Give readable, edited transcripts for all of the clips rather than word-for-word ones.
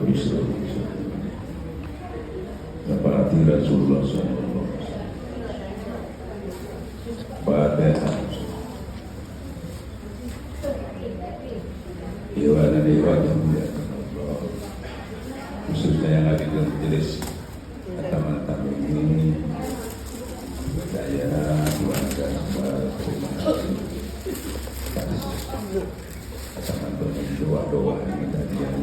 bisa seperti Rasulullah SAW. Fatihah. Dewa dan dewa yang muliakan Allah, khususnya yang ada di majelis tamu-tamu ini, saya Tuhan dan terima kasih atas teman-teman doa-doa yang tadi yang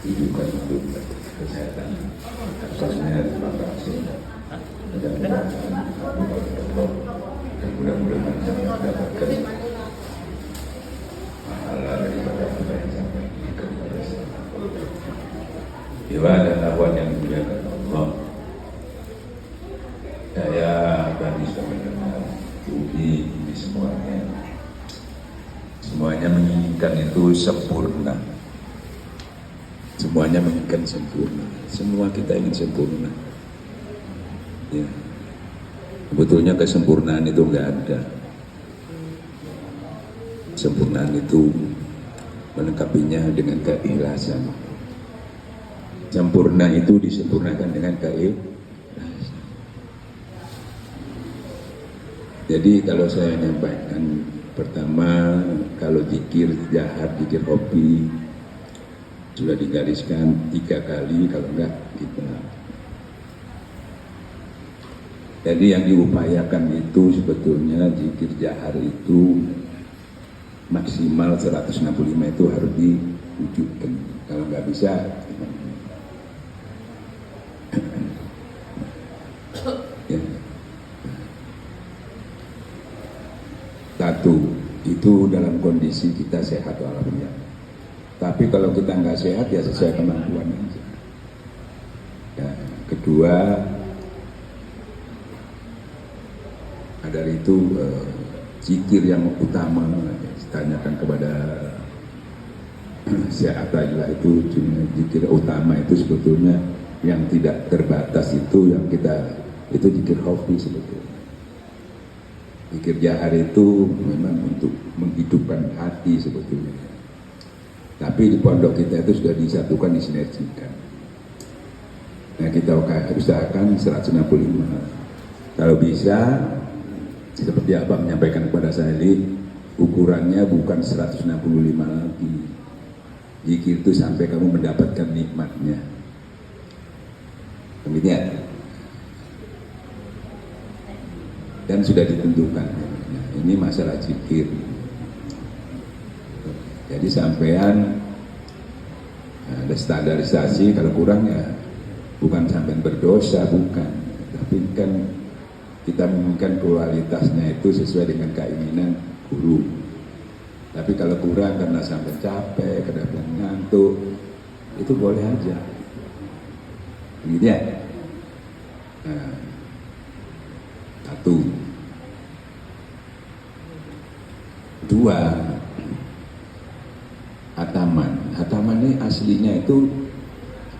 ditujukan untuk kesehatan. Atasnya terima kasih dan mudah-mudahan saya mendapatkan pahala daripada apa yang sampai kepada saya. Dewa dan lawan yang dimuliakan Allah, saya tadi sudah mendengar uji ini semuanya menginginkan itu sempurna. Semuanya menginginkan sempurna. Semua kita ingin sempurna. Ya. Sebetulnya kesempurnaan itu enggak ada. Kesempurnaan itu melengkapinya dengan keikhlasan. Sempurna itu disempurnakan dengan keikhlasan. Jadi kalau saya nyampaikan, pertama, kalau zikir jahat, zikir hobi sudah digariskan 3 kali, kalau enggak kita. Jadi yang diupayakan itu sebetulnya zikir jahar itu maksimal 165 itu harus diwujudkan. Kalau nggak bisa, ya. Satu, itu dalam kondisi kita sehat walafiat. Tapi kalau kita nggak sehat ya sesuai kemampuan aja. Ya, kedua, dari itu zikir yang utama, ditanyakan kepada Syekh Athaillah itu, zikir utama itu sebetulnya yang tidak terbatas itu yang kita itu zikir hobi sebetulnya. Zikir jahar itu memang untuk menghidupkan hati sebetulnya. Tapi di pondok kita itu sudah disatukan, disinergikan. Nah kita usahakan 165. Kalau bisa, seperti Abang menyampaikan kepada saya ini, ukurannya bukan 165 lagi. Zikir itu sampai kamu mendapatkan nikmatnya. Demikian. Dan sudah ditentukan. Nah, ini masalah zikir. Jadi sampean ada standarisasi, kalau kurang ya bukan sampean berdosa, bukan. Tapi kan kita menginginkan kualitasnya itu sesuai dengan keinginan guru. Tapi kalau kurang karena sampai capek, karena ngantuk, itu boleh aja. Gitu ya. Nah, satu. Dua, hataman. Hataman ini aslinya itu,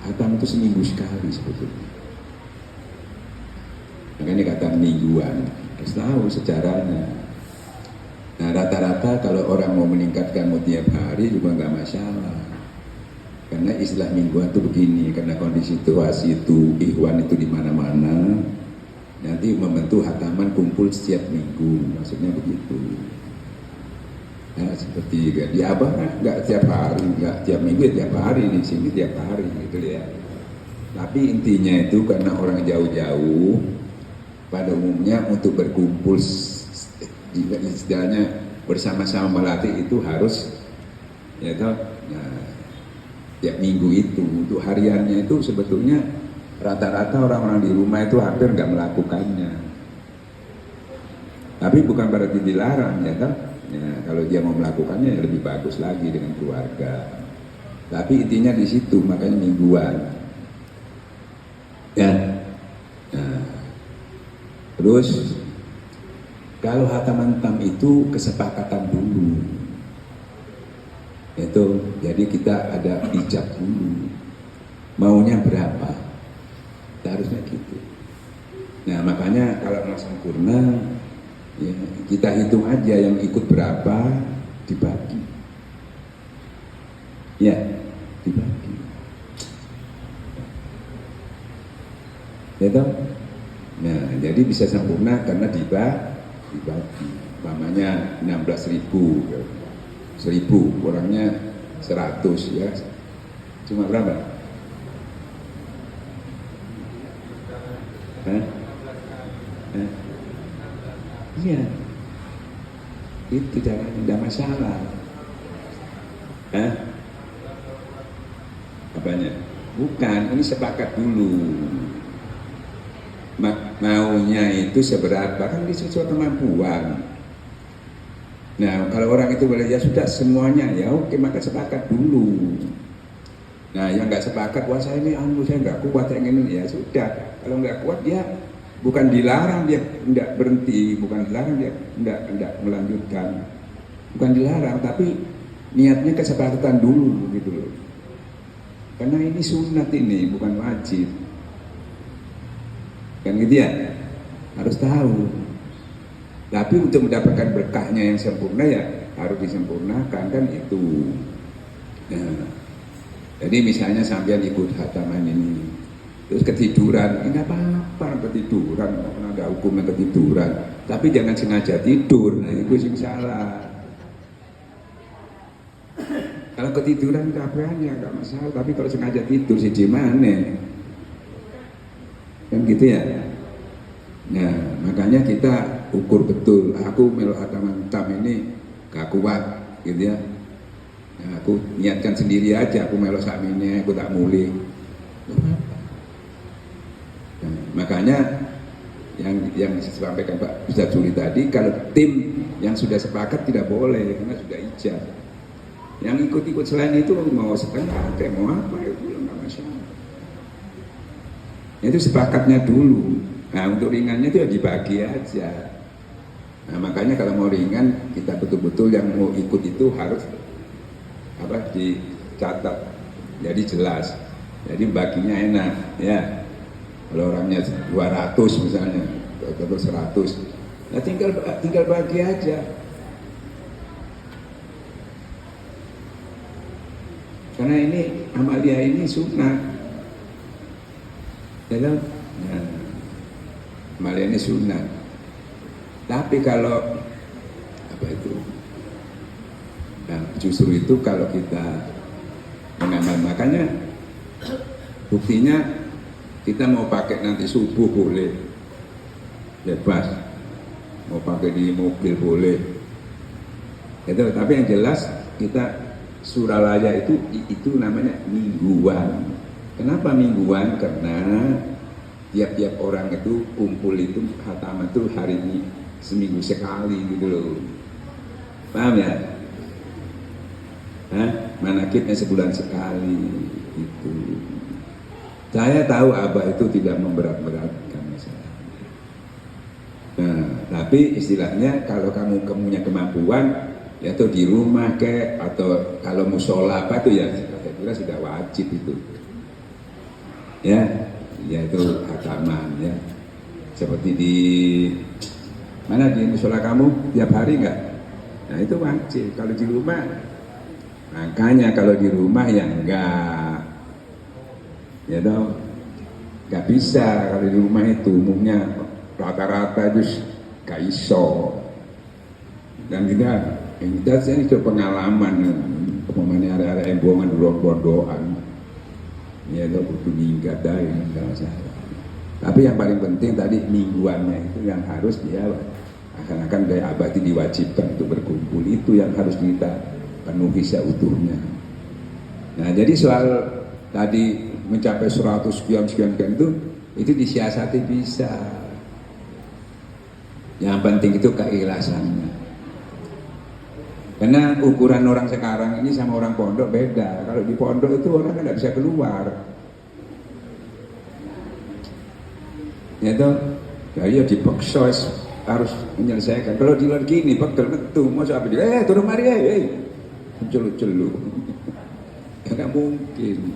hatam itu seminggu sekali sebetulnya. Makanya kata mingguan, harus tahu sejarahnya. Nah rata-rata kalau orang mau meningkatkan mau tiap hari juga nggak masalah. Karena istilah mingguan itu begini, karena kondisi situasi itu ikhwan itu di mana-mana, nanti membentuk hataman kumpul setiap minggu, maksudnya begitu. Nah, seperti di Abah nggak tiap hari, nggak tiap minggu, tiap hari, di sini tiap hari gitu ya. Tapi intinya itu karena orang jauh-jauh, pada umumnya untuk berkumpul jika istilahnya bersama-sama melatih itu harus ya toh, nah, tiap minggu itu. Untuk hariannya itu sebetulnya rata-rata orang-orang di rumah itu hampir nggak melakukannya. Tapi bukan berarti dilarang ya toh. Ya, kalau dia mau melakukannya ya lebih bagus lagi dengan keluarga. Tapi intinya di situ, makanya mingguan. Ya. Nah, terus kalau hataman tam itu kesepakatan dulu. Itu jadi kita ada ijab dulu. Maunya berapa? Harusnya gitu. Nah, makanya kalau mau sempurna ya, kita hitung aja yang ikut berapa, dibagi. Ya, dibagi. ya toh. Nah, jadi bisa sempurna karena dibagi. Umpamanya 16.000, 1.000 orangnya 100 ya, cuma berapa? Hah? Hah? Iya, itu jangan, tidak masalah. Hah? Apanya? Bukan, ini sepakat dulu. Maunya itu seberapa, kan sesuai kemampuan. Nah, kalau orang itu boleh ya sudah semuanya ya oke, maka sepakat dulu. Nah, yang nggak sepakat, wah saya ini saya nggak kuat yang ini, ya sudah. Kalau nggak kuat dia bukan dilarang dia nggak berhenti, bukan dilarang dia nggak melanjutkan, bukan dilarang, tapi niatnya kesepakatan dulu gitu loh. Karena ini sunat ini, bukan wajib. Kan gitu ya, harus tahu. Tapi untuk mendapatkan berkahnya yang sempurna ya harus disempurnakan, kan itu. Nah, jadi misalnya sampean ikut khataman ini, terus ketiduran, enggak apa-apa ketiduran, nggak pernah ada hukumnya ketiduran. Tapi jangan sengaja tidur, nah itu sing salah. Kalau ketiduran kabarnya enggak masalah, tapi kalau sengaja tidur sih gimana? Kan gitu ya. Nah, makanya kita ukur betul. Aku melu khataman tam ini gak kuat, gitu ya. Nah, aku niatkan sendiri aja. Aku melu sakmine, aku tak mulih. Nah, makanya yang disampaikan Pak Ustadz Suri tadi, kalau tim yang sudah sepakat tidak boleh karena sudah ijab. Yang ikut-ikut selain itu mau setengah, mau apa itu nggak masalah. Itu sepakatnya dulu. Nah, untuk ringannya itu ya dibagi aja. Nah, makanya kalau mau ringan, kita betul-betul yang mau ikut itu harus dicatat. Jadi jelas. Jadi baginya enak, ya. Kalau orangnya 200 misalnya, atau 100, nah tinggal bagi aja. Karena ini amalia ini sunnah. Dalam, nah, amalia ini sunnah. Tapi kalau apa itu? Nah, justru itu kalau kita mengamal, makanya buktinya kita mau pakai nanti subuh boleh, bebas. Mau pakai di mobil boleh. Itu, tapi yang jelas kita Suralaya itu namanya mingguan. Kenapa mingguan? Karena tiap-tiap orang itu kumpul itu khataman itu hari ini seminggu sekali gitu loh. Paham ya? Manakibnya sebulan sekali itu. Saya tahu Abah itu tidak memberat-beratkan masalah. Nah, tapi istilahnya kalau kamu punya kemampuan, ya tuh di rumah atau kalau musola apa itu ya saya kira sudah wajib itu. Ya, yaitu khataman ya. Seperti di mana di musola kamu tiap hari enggak? Nah itu wajib. Kalau di rumah, makanya kalau di rumah ya enggak, ya toh, enggak bisa. Kalau di rumah itu umumnya rata-rata itu gak iso. Dan kita ini itu pengalaman, pemainnya area-area embongan bondoan. Ya itu butuh minggat dari enggak masalah. Tapi yang paling penting tadi mingguannya itu yang harus dia akan dari abadi diwajibkan untuk berkumpul, itu yang harus kita penuhi seutuhnya. Nah jadi soal tadi mencapai 100 sekian itu disiasati bisa. Yang penting itu keikhlasannya. Karena ukuran orang sekarang ini sama orang pondok beda. Kalau di pondok itu orang kan tidak bisa keluar. Ya toh, ya dipaksa harus menyelesaikan. Kalau di luar gini, pegel metu, mau apa dia? Turun mari, celu-celu. Ya nggak mungkin.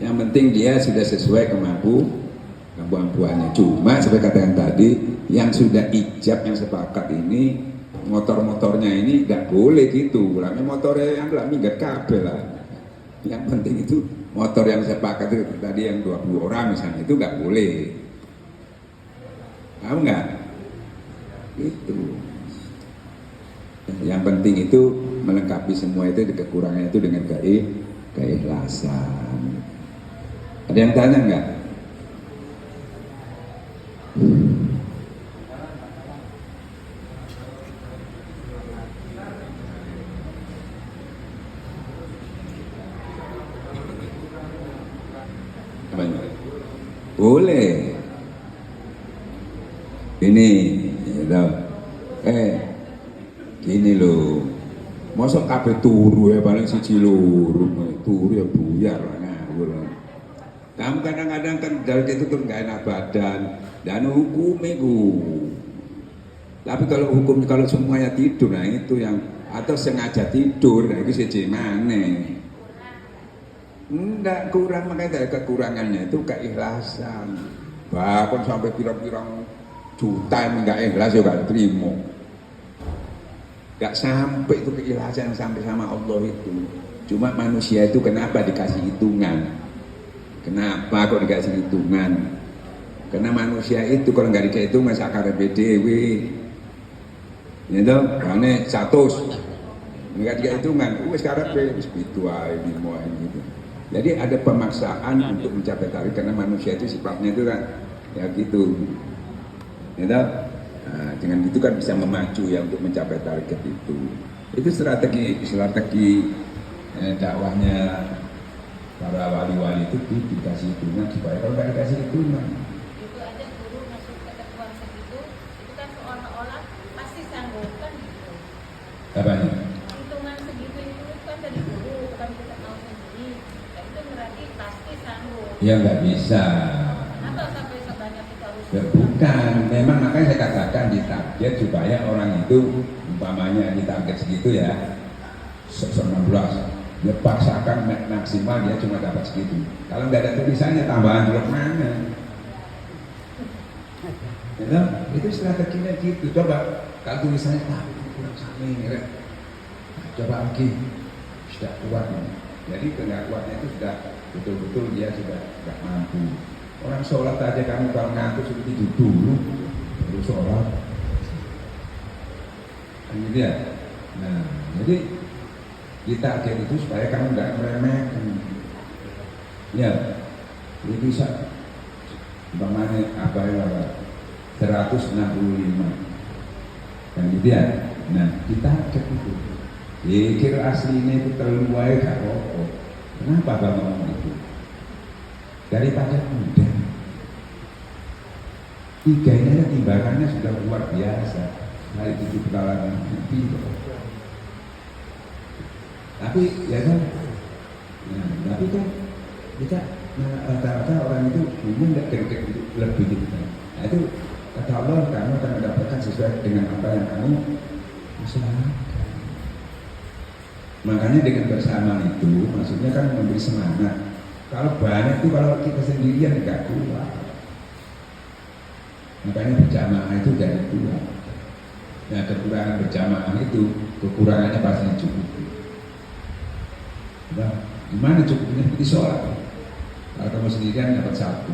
Yang penting dia sudah sesuai kemampuannya. Cuma seperti kata yang tadi, yang sudah ijab, yang sepakat ini, motor-motornya ini nggak boleh gitu. Namanya motornya yang nggak minggat kabel lah. Yang penting itu motor yang sepakat itu tadi yang 20 orang misalnya itu nggak boleh. Tahu nggak? Itu. Yang penting itu melengkapi semua itu kekurangannya itu dengan keikhlasan. Ada yang tanya nggak? Boleh. Ini, ya, gini loh. Masa kabeh turu ya paling siji loro, turu ya buyar ngawur. Kamu kadang-kadang kan dari itu tuh nggak enak badan dan hukum itu. Tapi kalau hukum kalau semuanya tidur, nah itu yang atau sengaja tidur, nah itu siji maneh. Enggak kurang, makanya dari kekurangannya itu keikhlasan. Bahkan sampai pirang-pirang juta yang enggak ikhlas juga enggak terima. Enggak sampai itu keikhlasan sampai sama Allah itu. Cuma manusia itu kenapa dikasih hitungan? Kenapa kok dikasih hitungan? Karena manusia itu kalau enggak dikasih hitungan sakare BDW. Ya toh, karena 100. Enggak dikasih hitungan, wis karep wis pitu ae limo gitu. Jadi ada pemaksaan untuk mencapai target karena manusia itu sifatnya itu kan ya gitu. Ya, nah, dengan itu kan bisa memacu ya untuk mencapai target itu. Itu strategi dakwahnya para wali-wali itu dikasih hitungan supaya kalau nggak dikasih hitungan. Itu aja guru masuk ke ketemuan segitu, itu kan seolah-olah pasti sanggup kan gitu. Apanya? Hitungan segitu itu kan dari guru, bukan kita tahu sendiri. Itu berarti pasti sanggup. Ya nggak bisa. Kenapa sampai sebanyak itu harus? Ya, bukan, memang makanya saya katakan ditarget supaya orang itu umpamanya ditarget segitu ya 19, ya paksakan maksimal dia cuma dapat segitu. Kalau nggak ada tulisannya tambahan jeruk mana? Ya, itu strateginya gitu. Coba kalau tulisannya kurang kami, ya. Nah, coba lagi sudah kuat ini. Jadi tidak kuatnya itu sudah betul-betul dia sudah tidak mampu. Orang sholat aja kamu kalau ngantuk sudah tidur dulu baru sholat. Gitu ya. Nah, jadi ditarget itu supaya kamu nggak meremehkan. Ya, ini bisa. Bagaimana apa ya? 165. Dan gitu ya. Nah, ditarget itu. Pikir aslinya itu terlalu baik gak apa-apa. Kenapa Bang ngomong itu? Daripada mudah. 3 ini timbangannya sudah luar biasa. Hari 7 putaran itu. Tapi ya kan, nah, tapi kan kita rata-rata orang itu umum nggak kira-kira lebih gitu kan. Nah itu kata Allah kamu akan mendapatkan sesuai dengan apa yang kamu usahakan. Makanya dengan bersama itu maksudnya kan memberi semangat. Kalau banyak itu kalau kita sendirian nggak kuat. Makanya berjamaah itu jadi kuat. Nah kekurangan berjamaah itu kekurangannya pasti cukup. Nah, gimana cukupnya di sholat? Kalau kamu sendirian dapat 1.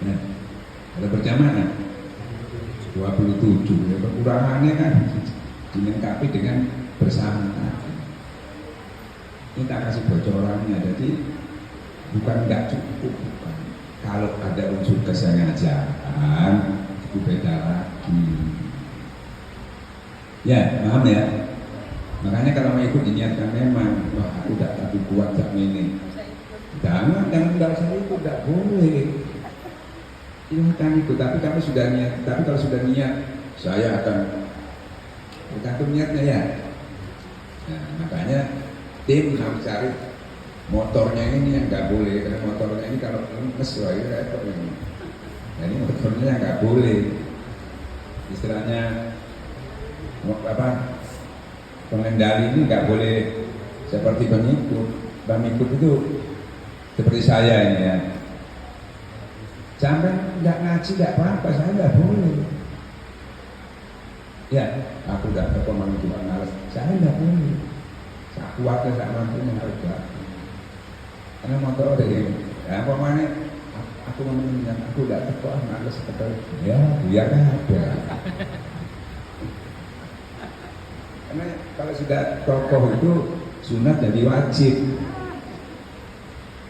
Nah, kalau berjamaah 27. Ya, kekurangannya kan dilengkapi dengan bersama. Ini tak kasih bocorannya, jadi bukan nggak cukup, bukan. Kalau ada unsur kesengajaan itu beda lagi. Ya, paham ya? Makanya kalau mau ikut diniatkan memang, wah aku udah tapi kuat jam ini. Jangan nggak usah ikut, nggak boleh. Silahkan ikut, tapi kamu sudah niat. Tapi kalau sudah niat, saya akan bergantung niatnya ya. Nah, makanya tim harus cari motornya ini yang nggak boleh, karena motornya ini kalau lemes wah itu repot ini. Jadi motornya nggak boleh, istilahnya apa? Pengendali ini nggak boleh seperti pengikut. Pengikut itu seperti saya ini ya. Sampai nggak ngaji nggak apa-apa, saya nggak boleh. Ya, aku nggak berpengalaman cuma malas, saya nggak boleh. Saya kuatnya, saya mampunya harus berarti. Karena motor dari, ya pokoknya aku mau meninggal, aku udah teko, males ketemu. Ya, biar ada. Karena kalau sudah tokoh itu sunat jadi wajib.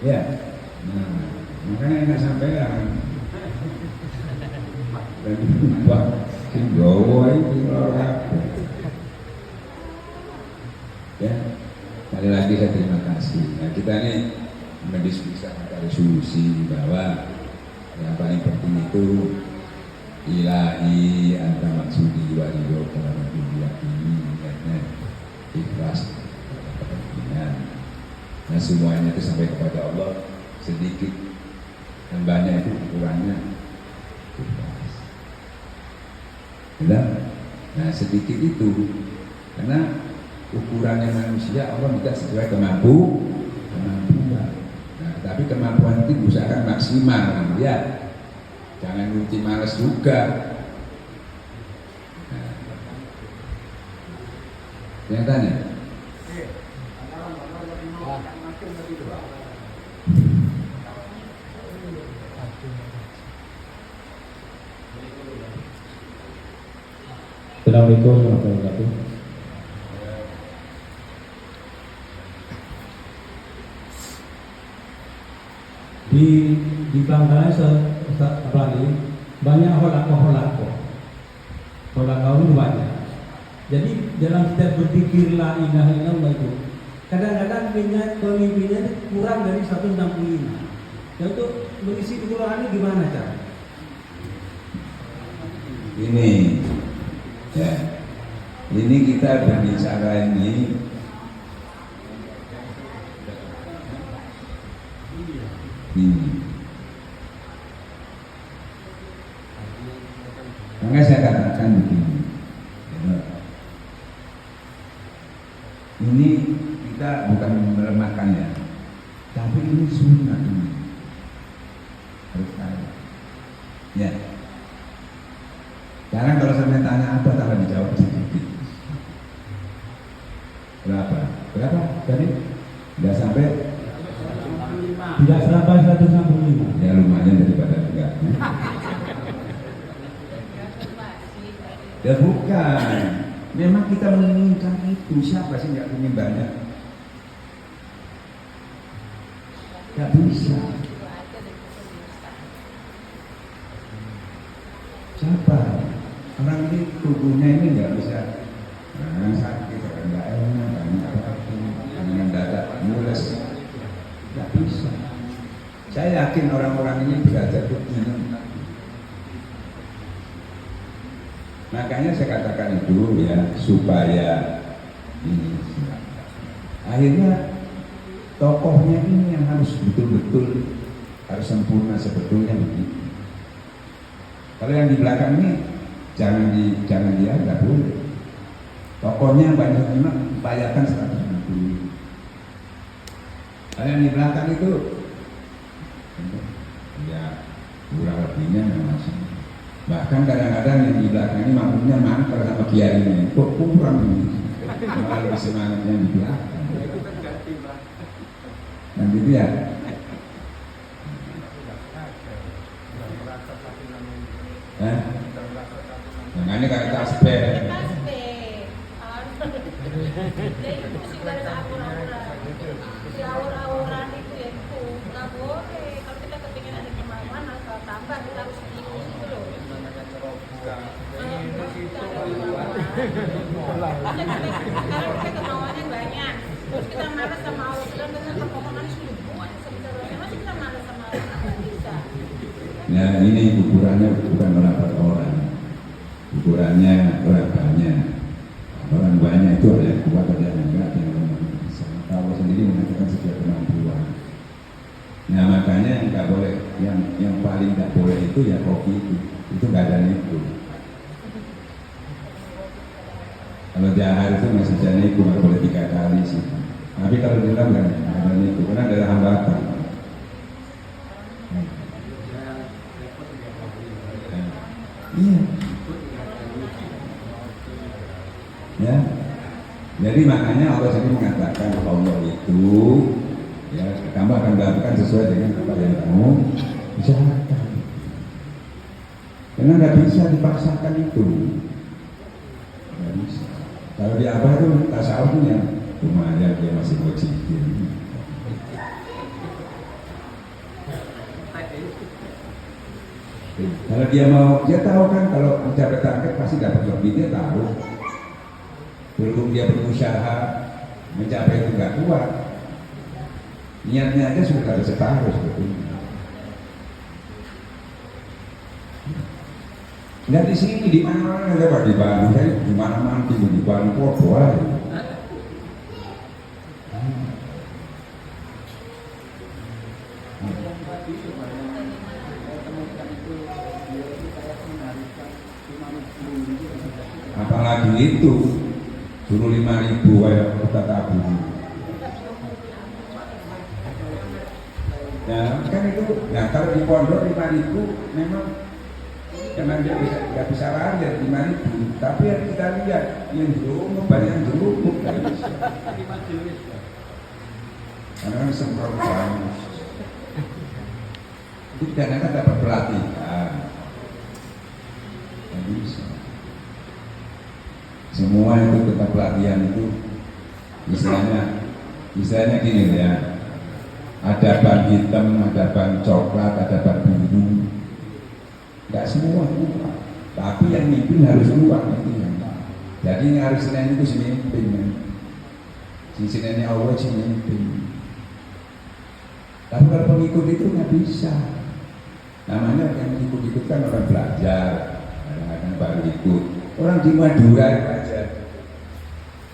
Ya, nah, makanya enak sampean. Dan Pak Singgowo itu orang. Ya, sekali lagi saya terima kasih. Nah, kita ini mendiskusikan resolusi bahwa yang paling penting itu ilahi anta maksudi wa ridho karena dunia ini karena ikhlas kepentingan. Nah semuanya itu sampai kepada Allah, sedikit dan banyak itu ukurannya ikhlas. Benar? Nah sedikit itu karena ukurannya manusia Allah minta sesuai kemampuan. Nah, tapi kemampuan itu usahakan maksimal, ya. Jangan nuti males juga. Nah. Yang tanya? Assalamualaikum warahmatullahi wabarakatuh. Di Bangladesh apalagi banyak holako itu banyak. Jadi dalam setiap berpikir la ilaha illallah itu kadang-kadang pemimpinnya kurang dari 165. Dan untuk mengisi Quran ini gimana cara? Ini ya, ini kita berbicara ini makanya saya katakan begini, ini kita bukan melemahkannya, tapi ini sunnah ini harus tahu. Ya, sekarang kalau saya tanya apa, tak dijawab sedikit. Berapa tadi? Tidak sampai. Tidak sampai 165. Ya lumayan daripada enggak. Ya bukan. Memang kita menginginkan itu. Siapa sih nggak ingin banyak? Nggak bisa. Siapa? Orang ini tubuhnya ini nggak bisa. Nah, sakit, nggak enak, dengan dada mules. Nggak bisa. Saya yakin orang-orang ini belajar begini. Makanya saya katakan itu ya supaya ini akhirnya tokohnya ini yang harus betul-betul harus sempurna sebetulnya begitu. Kalau yang di belakang ini jangan dia nggak boleh. Tokohnya banyak memang upayakan 160. Kalau yang di belakang itu ya kurang lebihnya memang sama. Bahkan kadang-kadang yang di belakang ini makmumnya mangkal sama kiai ini, kok kurang ini, malah lebih semangatnya di belakang. Dan gitu ya. Makanya kayak tasbih. Jadi musik dari awur-awuran itu ya itu nggak boleh. Kalau kita kepingin ada kemauan asal tambah kita harus bingung gitu loh. Sekarang kita kemauannya banyak, terus kita malas sama Allah dan dengan permohonan sudah buat sebenarnya masih kita malas sama Allah nggak bisa. Nah ini ukurannya bukan berapa orang, ukurannya berapanya. Orang banyak itu ada yang kuat, ada yang enggak, ada yang bisa. Allah sendiri mengatakan sesuai kemampuan. Nah makanya yang nggak boleh, yang paling nggak boleh itu ya kopi itu nggak ada niku. Kalau jahar itu masih bisa niku, nggak boleh 3 kali sih. Tapi kalau bilang nggak ada niku, karena ada hambatan. Iya. Ya, jadi makanya Allah sendiri mengatakan Allah itu ya kamu akan melakukan sesuai dengan apa yang kamu Usahakan. Karena nggak bisa dipaksakan itu. Nggak bisa. Kalau di Abah itu tasawufnya lumayan dia masih positif. Kalau dia mau, dia tahu kan kalau mencapai target pasti dapat lebih, dia tahu. Belum dia berusaha mencapai itu nggak kuat. Niatnya aja sudah ada separuh sebetulnya. Nggak di sini, di mana ada Pak, di Bandung, saya di mana-mana di Bandung Podo aja. Apalagi itu suruh 5.000 kayak kata Abu. Nah kan itu, nah kalau di pondok 5.000 memang karena dia nggak bisa lari dari 5.000, tapi yang kita lihat yang jerumuk banyak yang jerumuk nggak bisa. Karena kan semprot banget. Itu kadang-kadang dapat pelatihan, nggak bisa. Semua itu tentang pelatihan itu, misalnya gini ya, ada ban hitam, ada ban coklat, ada ban biru. Nggak semua lupa, tapi yang mimpin harus lupa itu yang. Jadi yang harus Senin itu semimpin, si Seninnya Allah si mimpin. Tapi kalau pengikut itu nggak bisa. Namanya yang ikut kan orang belajar, kadang-kadang baru ikut. Orang di Madura belajar.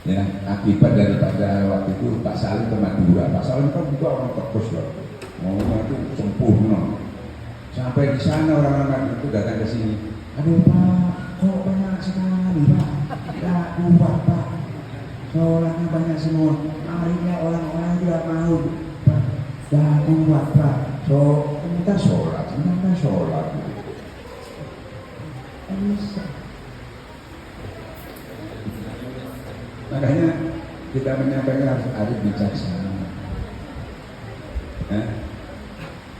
Ya, akibat daripada waktu itu Pak Salim ke Madura. Pak Salim kan juga orang tekus loh, ngomong itu sempurna. Sampai di sana orang-orang itu datang ke sini. Aduh Pak, kok banyak sekali Pak? Tidak kuat Pak. Sholatnya banyak semua. Akhirnya orang-orang tidak mau. Pak, tidak kuat Pak. So kita sholat. Bisa. Makanya kita menyampaikan harus arif bijaksana.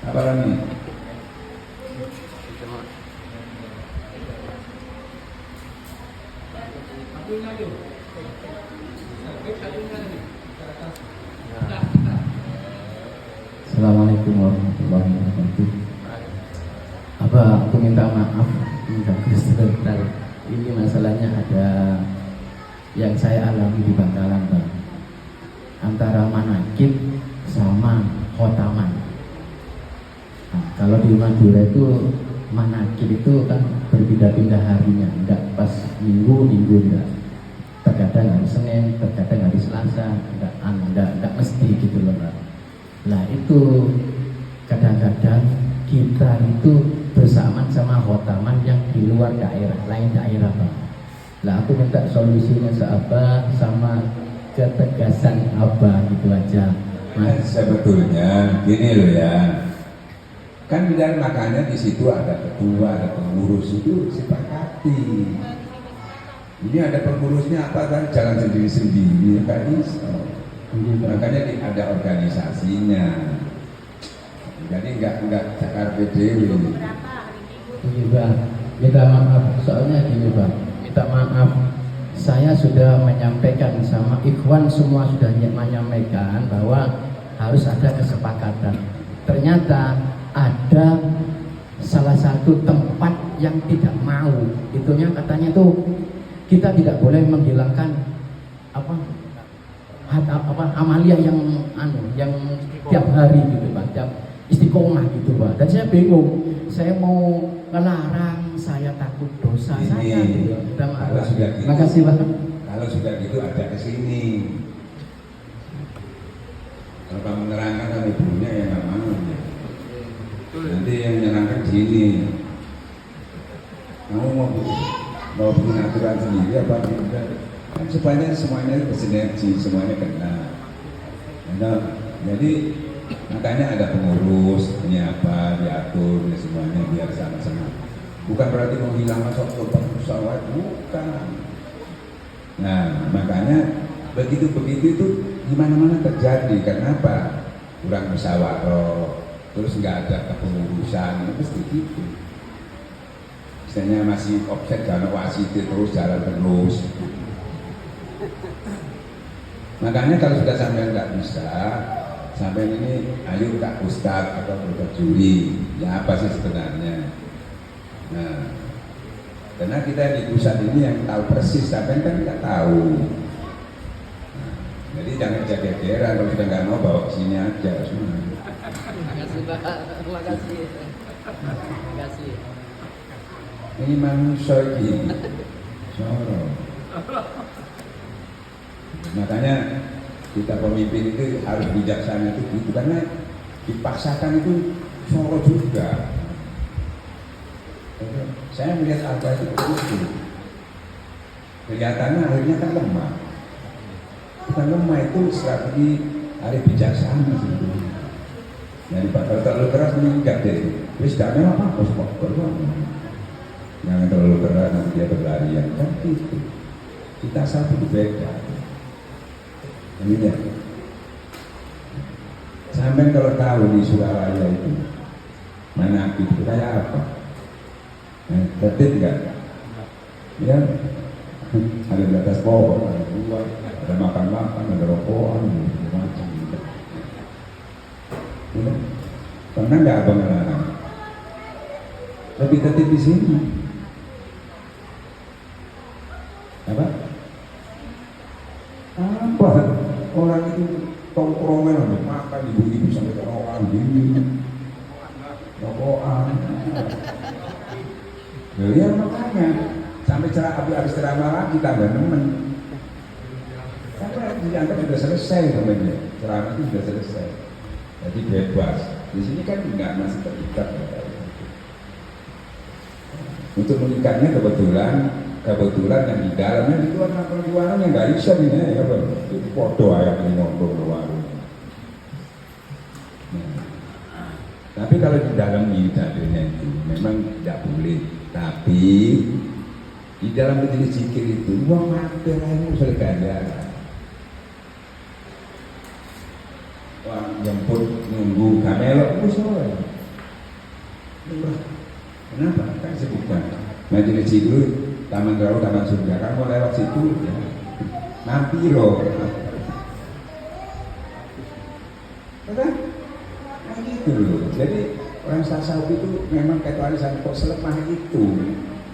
Apa lagi? Assalamualaikum warahmatullahi wabarakatuh. Aku minta maaf, sebentar. Ini masalahnya ada yang saya alami di Bangkalan, Bang. Antara manakib sama khotaman. Nah, kalau di Madura itu manakib itu kan berpindah-pindah harinya, enggak pas minggu enggak. Terkadang hari Senin, terkadang hari Selasa, enggak mesti gitu loh, Pak. Nah itu kadang-kadang kita itu bersamaan sama khotaman yang di luar daerah, lain daerah, Pak. Nah aku minta solusinya seabah sama ketegasan Abah gitu aja, Mas. Sebetulnya gini loh ya, kan di dalam makanya di situ ada ketua, ada pengurus, itu sepakati. Ini ada pengurusnya apa kan, jalan sendiri-sendiri, kan bisa. Makanya ada organisasinya. Jadi enggak cakar PDW. Ini Bang, minta maaf soalnya gini Bang, minta maaf. Saya sudah menyampaikan sama ikhwan semua sudah menyampaikan bahwa harus ada kesepakatan. Ternyata ada salah satu tempat yang tidak mau. Itunya katanya tuh kita tidak boleh menghilangkan amalia yang tiap hari gitu Pak, tiap istiqomah gitu Pak. Dan saya bingung, saya mau melarang, saya takut dosa saya gitu. Kalau sudah gitu, makasih Pak. Kalau sudah gitu ada ke sini. Kalau kamu menerangkan sama ibunya ya nggak mau. Nanti yang menerangkan sini. Kamu mau bikin aturan sendiri apa tidak? Kan supaya semuanya bersinergi, semuanya kena. Jadi makanya ada pengurus, ini apa diatur, ini semuanya biar sama-sama. Bukan berarti menghilangkan soal pesawat, bukan. Nah makanya begitu itu di mana-mana terjadi. Kenapa? Kurang musyawarah, terus nggak ada kepengurusan, mesti gitu. Misalnya masih offset karena wasit terus jalan terus. Makanya kalau sudah sampai nggak bisa, sampai ini ayo Kak Ustadz atau Bapak Juri, ya apa sih sebenarnya? Nah, karena kita di pusat ini yang tahu persis, sampai kan nggak tahu. Nah, jadi jangan jaga-jaga, kalau sudah nggak mau bawa ke sini aja semua. Terima kasih Pak, terima kasih. Terima kasih. Ini manusia ini, sorong. Makanya kita pemimpin itu harus bijaksana itu gitu, karena dipaksakan itu soro juga. Saya melihat apa itu begitu. Kelihatannya akhirnya kan lemah. Bukan lemah, itu strategi harus bijaksana sebetulnya. Jadi kalau terlalu keras meningkat deh. Wis gak ada apa-apa, jangan terlalu keras nanti dia berlarian kan gitu. Kita satu beda. Ini ya. Sampai kalau tahu di Surabaya itu mana itu kayak apa? Tertib nggak? Ya, ada di atas pohon, ada buah, ada makan-makan, ada rokokan, macam-macam. Ya. Pernah nggak abang ngelarang? Lebih tertib di sini. Apa? Apa? Orang itu tongkrongan sampai makan, ibu-ibu sampai rokokan gini, rokokan. Ya makanya sampai habis ceramah lagi tambah nemen. Karena dianggap sudah selesai namanya, ceramah itu sudah selesai. Jadi bebas. Di sini kan nggak masih terikat. Untuk meningkatnya kebetulan yang di dalamnya di luar perjuangan yang nggak bisa nih ya bang. Itu foto ayam ini ngomong luar. Tapi kalau di dalam dalilnya itu memang tidak boleh. Tapi di dalam majelis zikir itu uang materi ini usah ganjaran. Wah, jemput nunggu kamera itu soalnya. Kenapa? Kan sebutkan majelis zikir Taman Rawa, Taman Surga. Kamu mau lewat situ ya. Nanti loh. Kan? Nah gitu loh. Jadi orang tasawuf itu memang kecuali sampai kok selemah itu,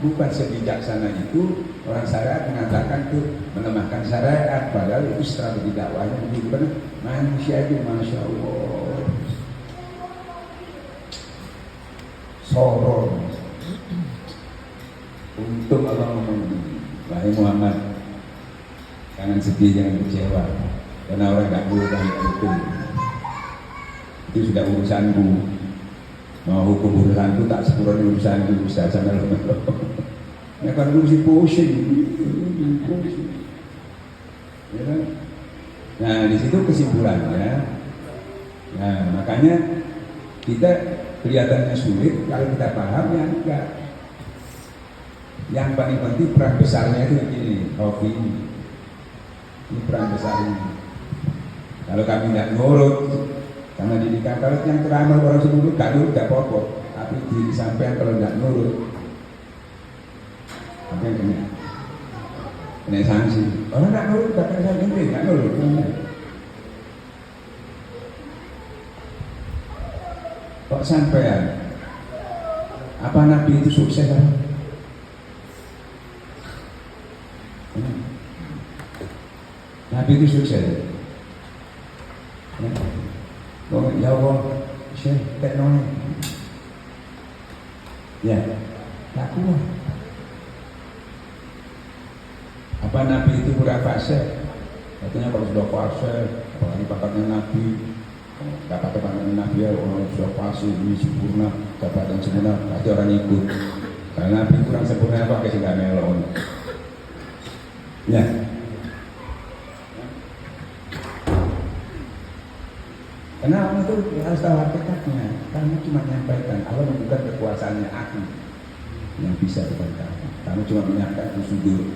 bukan sebijaksana itu. Orang syariat mengatakan tuh melemahkan syariat, padahal itu strategi dakwahnya begitu. Karena manusia itu masya Allah sorong. Untuk Allah ngomong begini, wahai Muhammad, jangan sedih, jangan kecewa, karena orang gak perlu itu sudah urusanku. Mau hukum urusanku tak sempurna urusanku bisa sampai lo. Ya kan urusi pusing. Ya kan? Nah di situ kesimpulannya. Nah makanya kita kelihatannya sulit kalau kita paham ya enggak. Yang paling penting peran besarnya itu begini, hobi ini peran besarnya. Kalau kami tidak nurut karena didikan, kalau yang teramal orang sebelum gak nurut gak apa-apa, tapi diri sampean kalau tidak nurut apa yang kena sanksi. Orang gak nurut gak kena sanksi, gak nurut. Kok sampean? Apa Nabi itu sukses kan? Nabi itu sukses. Ya Allah, Syekh teknologi. Ya, tak kuat. Apa Nabi itu pura fase? Katanya kalau sudah fase, apalagi pakatnya Nabi, dapat pakatnya Nabi ya orang sudah fase ini sempurna, jabatan sempurna, pasti orang ikut. Karena Nabi kurang sempurna apa kasih gak melon. Ya. Karena Allah itu harus tahu hakikatnya. Kamu cuma menyampaikan, Allah membuka kekuasaannya aku yang bisa dibantah. Kamu cuma menyampaikan prosedur.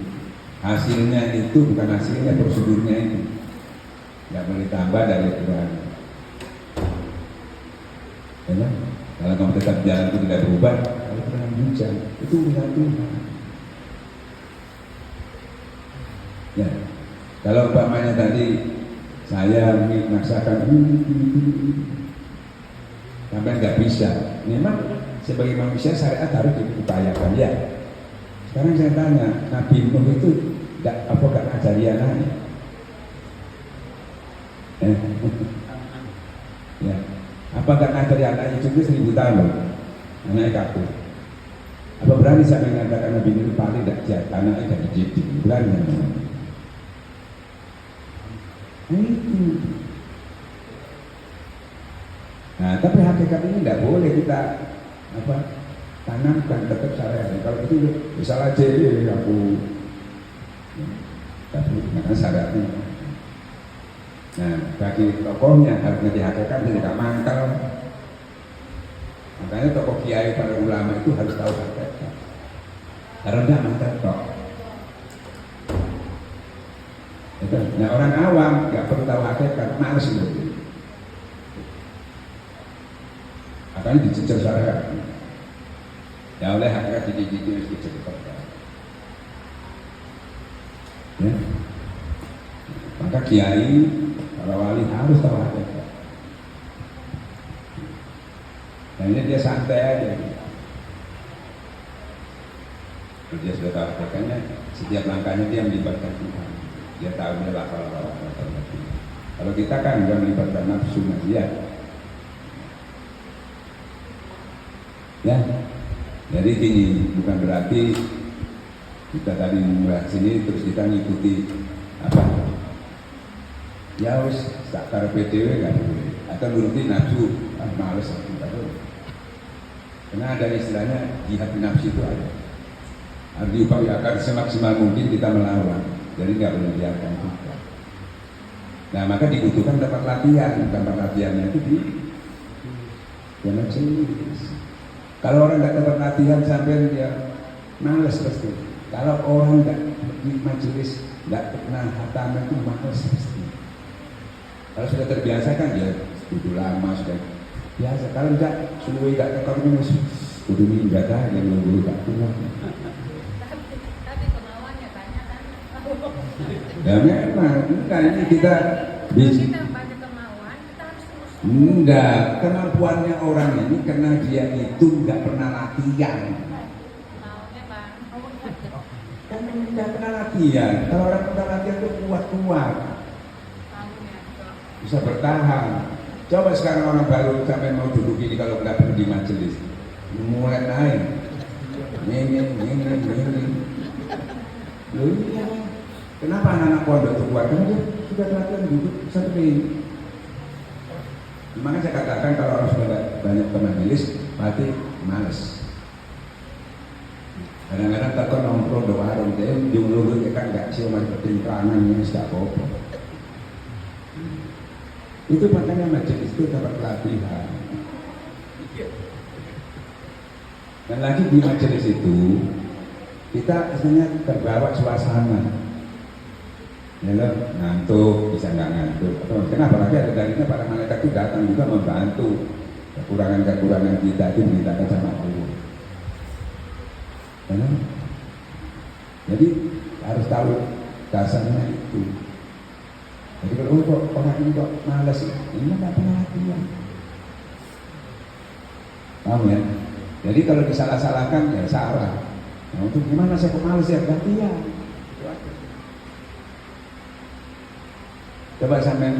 Hasilnya itu bukan hasilnya, prosedurnya itu. Tidak boleh tambah dari Quran. Ya kan? Kalau kamu tetap jalan itu tidak berubah, kalau pernah hujan, itu urusan Tuhan. Ya, kalau umpamanya tadi saya memaksakan sampai nggak bisa, memang sebagai manusia syariat harus diupayakan ya. Sekarang saya tanya, Nabi Nuh itu apa gak ngajari anaknya? Ya, apa gak ngajari anaknya juga 1000 tahun? Anaknya kafir. Apa berani saya mengatakan Nabi Nuh paling tidak jahat, anaknya gak dididik? Berani? Itu. Nah, tapi hakikat ini tidak boleh kita tanamkan tetap syariat. Kalau itu salah aja aku. Tapi karena syariatnya. Nah, bagi tokohnya harus ngerti hakikat, tidak mangkal. Makanya tokoh kiai para ulama itu harus tahu hakikat. Karena tidak mangkal toh. Nah, orang awam nggak perlu tahu hakikat, males itu. Makanya dijejer syariat. Ya oleh hakikat dididik harus dijejer. Ya. Maka kiai, para wali harus tahu hakikat. Dan ini dia santai aja. Dia sudah tahu hakikatnya, setiap langkahnya dia melibatkan Tuhan. Dia tahu dia bakal. Kalau kita kan juga melibatkan nafsu maksiat. Ya, jadi gini, bukan berarti kita tadi mulai sini terus kita ngikuti apa? Ya wis tak karo PDW kan boleh. Atau nuruti nafsu, males kita tuh. Karena ada istilahnya jihad nafsu itu ada. Harus diupayakan semaksimal mungkin kita melawan. Jadi nggak boleh biarkan juga. Nah maka dibutuhkan tempat latihan. Tempat latihannya itu di majelis. Kalau orang nggak tempat latihan sampai dia males pasti. Kalau orang nggak di majelis nggak pernah hatam itu males pasti. Kalau sudah terbiasa kan ya duduk lama sudah biasa. Kalau enggak sudah nggak tekor minus, udah minggat aja nunggu tak pulang. Ya memang, enggak ini kita banyak kemauan, kita harus terus. enggak, kemampuannya orang ini karena dia itu enggak pernah latihan. Maunya Bang. Kan enggak pernah latihan. Kalau orang pernah latihan itu kuat-kuat, Maunya. bisa bertahan. Coba sekarang orang baru sampai mau duduk ini kalau enggak perlu di majelis, mulai naik. Ini. Loh, iya. Kenapa anak-anak pondok itu kuat? Karena dia sudah latihan duduk sering. Makanya saya katakan kalau orang sudah banyak ke majelis, pasti males. Kadang-kadang takut nongkrong di warung, dia dulu kan nggak sih masih penting kerangannya tidak apa-apa. Itu makanya majelis itu dapat pelatihan. Dan lagi di majelis itu kita istilahnya terbawa suasana. Ya loh, ngantuk, bisa nggak ngantuk. Kenapa lagi ada dalilnya para malaikat itu datang juga membantu kekurangan-kekurangan kita itu dimintakan sama Allah. Ya, jadi harus tahu dasarnya itu. Jadi kalau kok orang ini kok malas, ini nggak pernah latihan. Paham ya? Jadi kalau disalah-salahkan ya salah. Nah, untuk gimana saya kok malas ya? Latihan. Coba sampai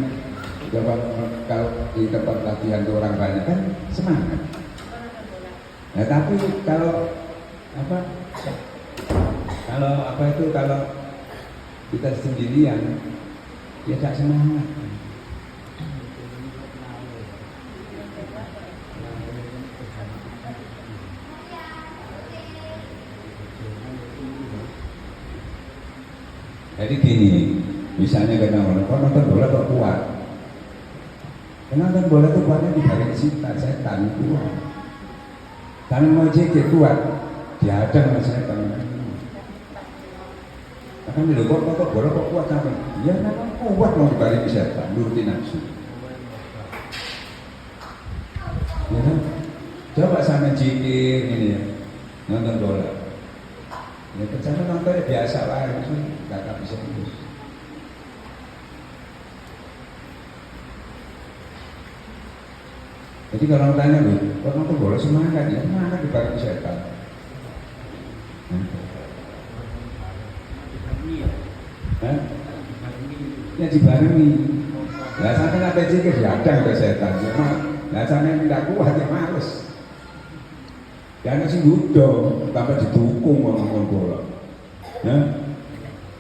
kalau di tempat latihan itu orang banyak kan semangat. Nah tapi kalau kita sendirian ya tak semangat. Jadi gini. Misalnya kena orang, nonton bola kok kuat. Nonton bola itu kuatnya dibalik setan kuat. Karena mau JG kuat, dihadang sama setan. Akan dulu kok bola kok kuat sampai? Ya memang kuat mau dibalik setan, nuruti nafsu. Ya kan? Coba sama jikir ini ya, nonton bola. Ya percaya nontonnya biasa lah, nggak bisa terus. Jadi kalau tanya loh, kok nonton bola semangat ya? Semangat di balik setan. Hah? Ya dibarengi. Lah sampai ngapain sih kadang ke setan. Lah sampai tidak kuat ya males. Ya nasi budong, tambah didukung nonton bola. Nah,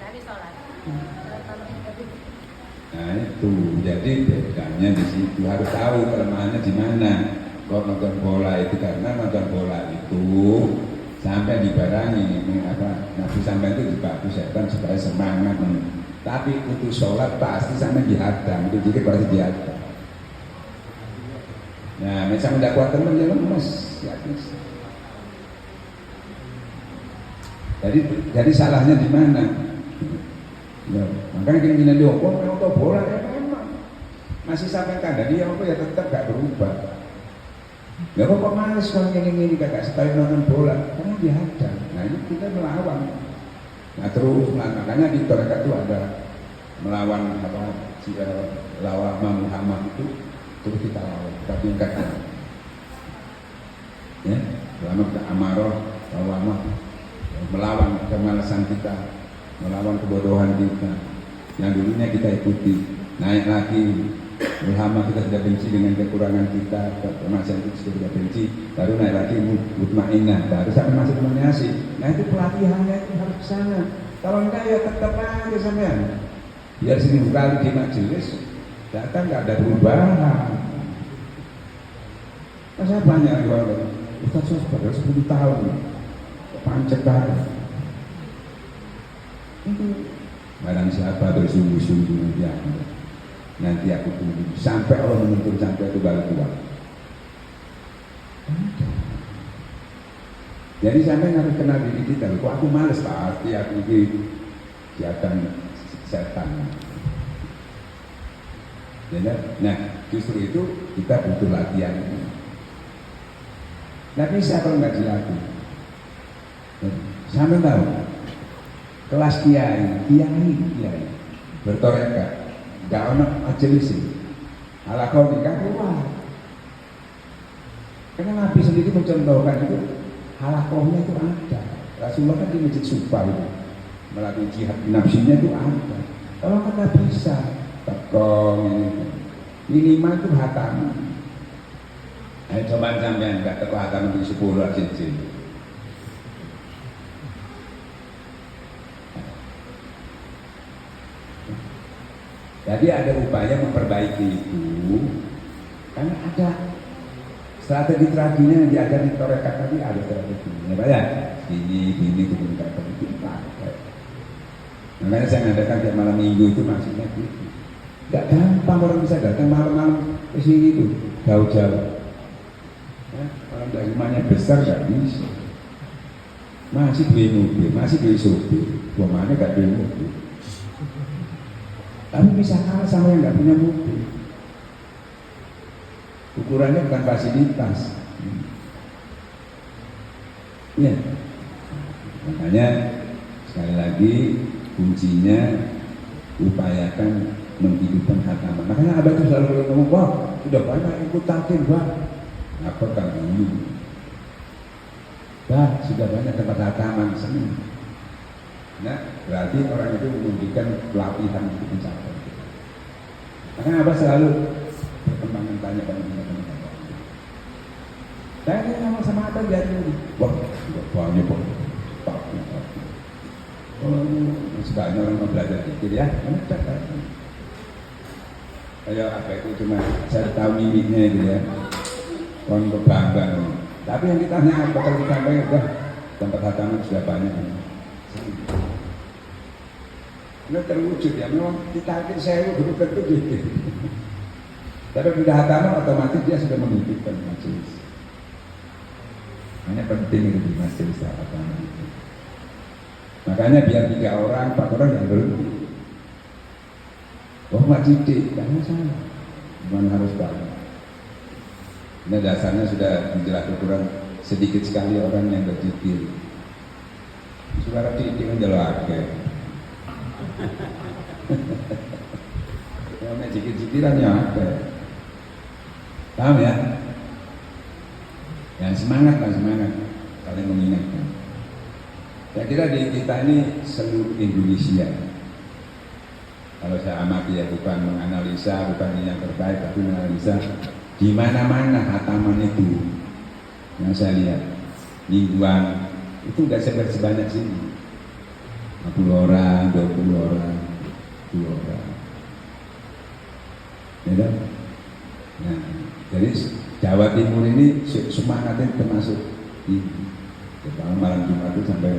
Tadi sholat. nah itu jadi bedanya di situ harus tahu kelemahannya di mana. Kalau nonton bola itu karena nonton bola itu sampai dibarangi nafsu sampai itu dibantu setan supaya semangat. Tapi untuk sholat pasti sampai dihadang, itu juga pasti dihadang. Nah, macam tidak kuat teman dia lemes, ya bisa. Jadi salahnya di mana? Ya, makanya kira-kira dia nonton bola ya memang masih sampai kandang dia ya tetap gak berubah. Ya kok males kalau gini kakak sekali nonton bola karena dihadang. Nah ini kita melawan. Nah terus makanya di Torekat itu ada melawan lawan Muhammad itu terus kita lawan, kita tingkatkan. Ya, selama kita amarah, lama melawan kemalasan kita, melawan kebodohan kita. Yang dulunya kita ikuti, naik lagi. Muhammad kita sudah benci dengan kekurangan kita, kemaksiatan itu sudah benci, baru naik lagi mutmainnah, baru sampai masih komunikasi. Nah itu pelatihannya itu harus ke sana. Kalau enggak ya tetap aja sampean. Biar 1000 kali di majelis, datang nggak ada perubahan. Masa banyak orang, Ustaz pada 10 tahun, pancekan. Itu barang siapa bersungguh-sungguh ya. Nanti aku tunggu sampai Allah menuntut sampai itu baru keluar. Jadi sampai harus kenal diri kita. Kok aku males pasti aku ini siapkan setan. Nah justru itu kita butuh latihan. Nggak bisa kalau nggak dilatih. Sampai tahu kelas kiai bertorekat. Gak ada majelis ini. Ala kau nikah keluar. Karena Nabi sendiri mencontohkan itu halakohnya itu ada. Rasulullah kan di Masjid Sufa itu melalui jihad nafsunya itu ada. Kalau kita bisa tekong minimal itu hatam. Ayo coba sampean nggak teko hatam di 10 cincin. Jadi ada upaya memperbaiki itu, karena ada strategi-strateginya yang diajar di Torekat tadi ada strateginya, Pak ya. Ini kata itu pakai. Makanya saya ngadakan tiap malam minggu itu maksudnya gitu. Gak gampang orang bisa datang malam-malam ke sini itu jauh-jauh. Orang dari rumahnya besar gak bisa. Masih beli mobil, masih beli sopir, mana gak beli mobil. Tapi bisa kalah sama yang nggak punya mobil. Ukurannya bukan fasilitas. Ya, makanya sekali lagi kuncinya upayakan menghidupkan khataman. Makanya abah itu selalu ngomong, wah sudah banyak ikut taklim, wah apa kan dulu? Bah sudah banyak tempat khataman senang. Nah, berarti orang itu memberikan pelatihan untuk mencapai. Makanya Abah selalu perkembangan tanya teman-teman. Tanya sama apa jadi? Wah, banyak kok. Sebaiknya orang mau belajar dikit ya. Kayak apa itu cuma saya tahu mimiknya itu ya. Orang berbangga. Tapi yang ditanya apa kalau disampaikan udah tempat hataman sudah banyak. Ini terwujud ya, memang kita saya belum tentu gitu. Tapi sudah hataman otomatis dia sudah menghidupkan majelis. Hanya penting itu di majelis hataman itu. Makanya biar 3 orang, 4 orang yang berhenti. Oh nggak cidik, jangan salah. Cuma harus banyak. Ini dasarnya sudah dijelaskan Quran, sedikit sekali orang yang berzikir. Suara titik kan jelas ke. Yang zikir-zikiran ya apa? Paham ya? Ya semangat lah, semangat. Kalian mengingatkan. Saya kira di kita ini seluruh Indonesia. Kalau saya amati ya, bukan menganalisa, bukan yang terbaik, tapi menganalisa di mana-mana hataman itu yang saya lihat mingguan itu nggak sebanyak sini. 50 orang, 20 orang, 10 orang. Ya kan? Nah, jadi Jawa Timur ini semangatnya termasuk ini. Malam Jumat itu sampai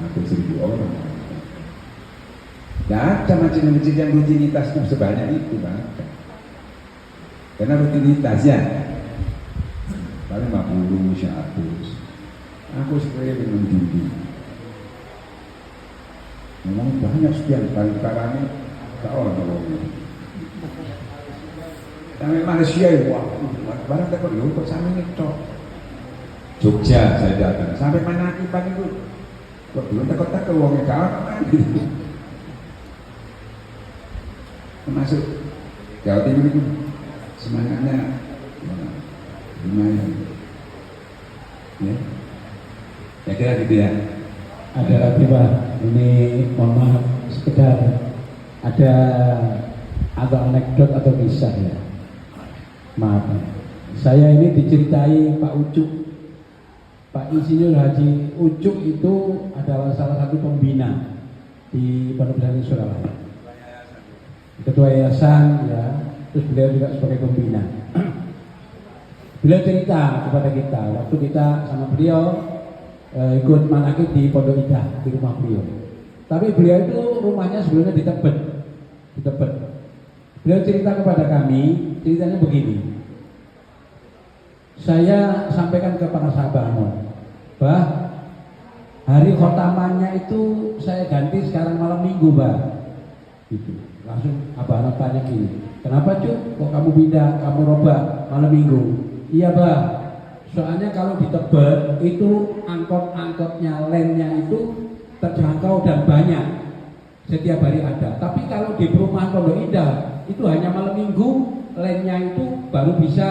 hampir 1000 orang. Tidak ada masjid-masjid yang rutinitasnya sebanyak itu, Pak. Karena rutinitasnya paling 50, 100. Aku sebenarnya dengan judi. Memang banyak sekian paling parahnya tak orang ngomongnya. Tapi Malaysia itu barang tak perlu kok sama ini cok. Jogja saya datang sampai mana pagi itu. Kok belum tak uangnya kawan. Termasuk Jawa Timur itu semangatnya lumayan. Ya. Ya kira gitu ya. Ada lagi Pak, ini mohon maaf sekedar ada atau anekdot atau kisah ya. Maaf, saya ini diceritai Pak Ucuk, Pak Insinyur Haji Ucuk itu adalah salah satu pembina di Pondok Pesantren Surabaya, ketua yayasan ya, terus beliau juga sebagai pembina. Beliau cerita kepada kita waktu kita sama beliau ikut manakib di Pondok Indah di rumah beliau. Tapi beliau itu rumahnya sebelumnya di Tebet. Beliau cerita kepada kami, ceritanya begini. Saya sampaikan ke para sahabat, Bah, hari khotamannya itu saya ganti sekarang malam minggu, Bah. Gitu. Langsung Abah tanya gini, kenapa Cuk? Kok kamu pindah, kamu robah malam minggu? Iya, Bah. Soalnya kalau di Tebet itu angkot-angkotnya, lemnya itu terjangkau dan banyak, setiap hari ada. Tapi kalau di perumahan Pondok Indah itu hanya malam minggu, lemnya itu baru bisa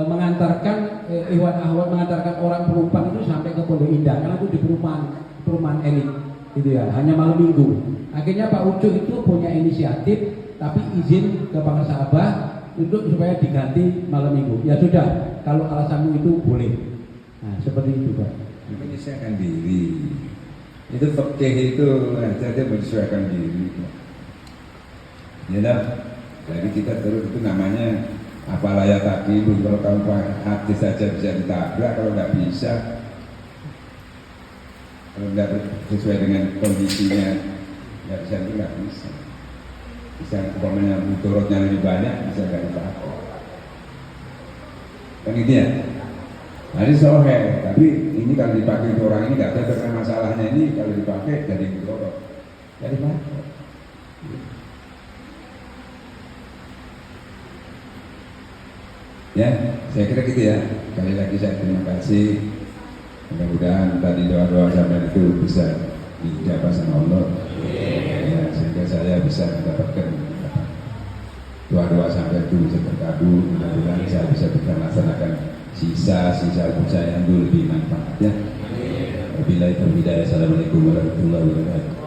mengantarkan ikhwan akhwat, mengantarkan orang penumpang itu sampai ke Pondok Indah, karena itu di perumahan elit, gitu ya, hanya malam minggu. Akhirnya Pak Ucuk itu punya inisiatif, tapi izin ke para sahabat untuk supaya diganti malam minggu. Ya sudah, kalau alasanmu itu boleh. Nah, seperti itu Pak. Menyesuaikan diri. Itu fikih itu saja menyesuaikan diri. Ya dah. Jadi kita terus itu namanya apa layak takilu. Kalau kamu hati saja bisa ditabrak, kalau nggak bisa, kalau nggak sesuai dengan kondisinya, nggak bisa itu nggak bisa. Bisa umpamanya mutorotnya lebih banyak, bisa nggak dipakai. Kan gitu ya. Nah ini sohe, tapi ini kalau dipakai untuk orang ini nggak ada, karena masalahnya ini kalau dipakai jadi mutorot, jadi pakai. Ya, saya kira gitu ya. Sekali lagi saya terima kasih. Mudah-mudahan tadi doa-doa sampai itu bisa dijawab sama Allah. Ya, sehingga saya bisa mendapatkan doa-doa sampai itu bisa terkabul. Mudah-mudahan saya bisa melaksanakan sisa ilmu saya yang dulu lebih manfaat ya. Wabillahi taufiq. Assalamualaikum warahmatullahi wabarakatuh.